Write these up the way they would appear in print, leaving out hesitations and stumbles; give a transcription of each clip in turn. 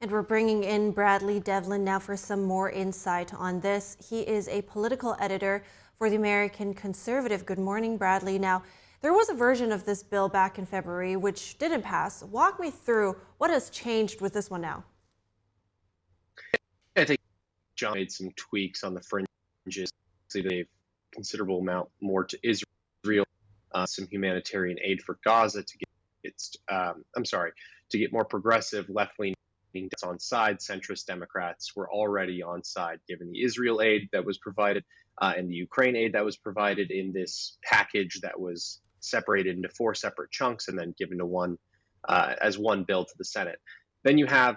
And we're bringing in Bradley Devlin now for some more insight on this. He is a political editor for the American Conservative. Good morning, Bradley. Now, there was a version of this bill back in February which didn't pass. Walk me through what has changed with this one now. I think John made some tweaks on the fringes. So they've considerable amount more to Israel, some humanitarian aid for Gaza to get more progressive left-leaning on side. Centrist Democrats were already on side given the Israel aid that was provided and the Ukraine aid that was provided in this package that was separated into 4 separate chunks and then given to one as one bill to the Senate. Then you have,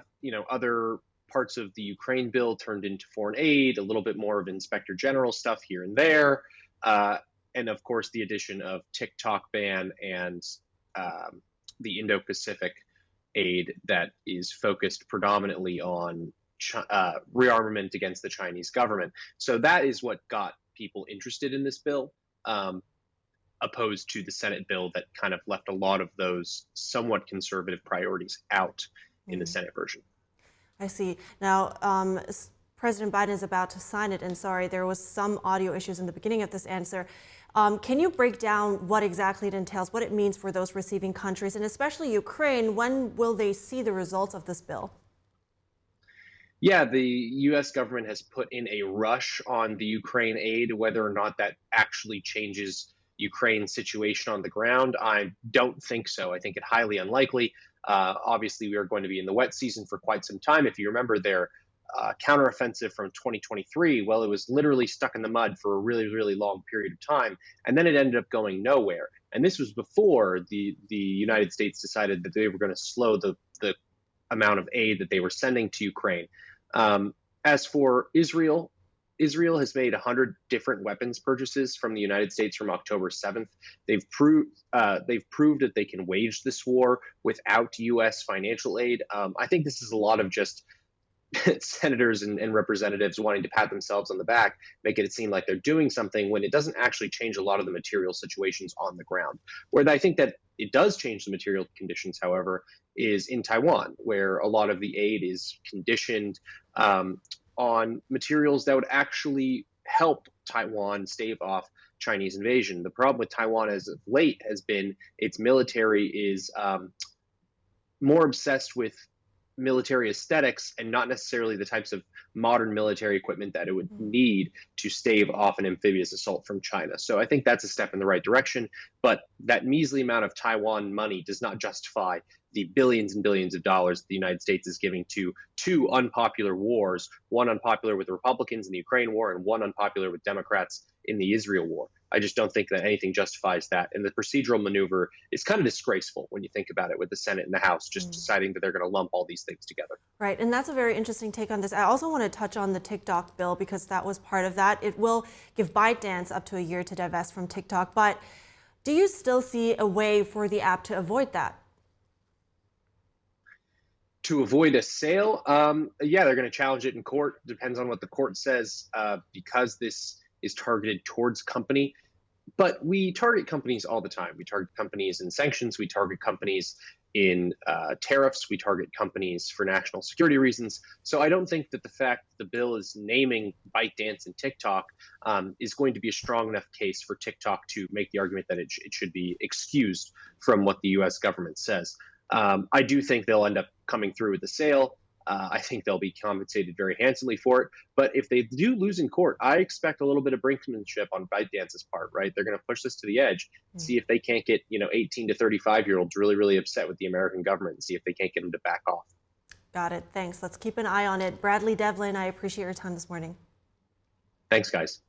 other parts of the Ukraine bill turned into foreign aid, a little bit more of inspector general stuff here and there. And of course, the addition of TikTok ban and the Indo-Pacific aid that is focused predominantly on rearmament against the Chinese government. So that is what got people interested in this bill, opposed to the Senate bill that kind of left a lot of those somewhat conservative priorities out in the Senate version. I see. Now, President Biden is about to sign it, and sorry, there was some audio issues in the beginning of this answer. Can you break down what exactly it entails, what it means for those receiving countries, and especially Ukraine? When will they see the results of this bill? Yeah, the U.S. government has put in a rush on the Ukraine aid. Whether or not that actually changes Ukraine's situation on the ground, I don't think so. I think it highly unlikely. Obviously, we are going to be in the wet season for quite some time. If you remember their counteroffensive from 2023, well, it was literally stuck in the mud for a really, really long period of time, and then it ended up going nowhere. And this was before the United States decided that they were going to slow the amount of aid that they were sending to Ukraine. As for Israel, Israel has made 100 different weapons purchases from the United States from October 7th. They've proved that they can wage this war without U.S. financial aid. I think this is a lot of just senators and representatives wanting to pat themselves on the back, making it seem like they're doing something when it doesn't actually change a lot of the material situations on the ground. Where I think that it does change the material conditions, however, is in Taiwan, where a lot of the aid is conditioned on materials that would actually help Taiwan stave off Chinese invasion. The problem with Taiwan as of late has been its military is more obsessed with military aesthetics and not necessarily the types of modern military equipment that it would need to stave off an amphibious assault from China. So I think that's a step in the right direction, but that measly amount of Taiwan money does not justify the billions and billions of dollars the United States is giving to 2 unpopular wars, one unpopular with the Republicans in the Ukraine war and one unpopular with Democrats in the Israel war. I just don't think that anything justifies that. And the procedural maneuver is kind of disgraceful when you think about it, with the Senate and the House just deciding that they're going to lump all these things together. Right. And that's a very interesting take on this. I also want to touch on the TikTok bill because that was part of that. It will give ByteDance up to a year to divest from TikTok. But do you still see a way for the app to avoid that? To avoid a sale, yeah, they're going to challenge it in court. Depends on what the court says, because this is targeted towards company. But we target companies all the time. We target companies in sanctions. We target companies in tariffs. We target companies for national security reasons. So I don't think that the fact that the bill is naming ByteDance and TikTok is going to be a strong enough case for TikTok to make the argument that it should be excused from what the U.S. government says. I do think they'll end up coming through with the sale. I think they'll be compensated very handsomely for it. But if they do lose in court, I expect a little bit of brinkmanship on ByteDance's part, right? They're going to push this to the edge, see if they can't get, 18 to 35-year-olds really, really upset with the American government and see if they can't get them to back off. Got it. Thanks. Let's keep an eye on it. Bradley Devlin, I appreciate your time this morning. Thanks, guys.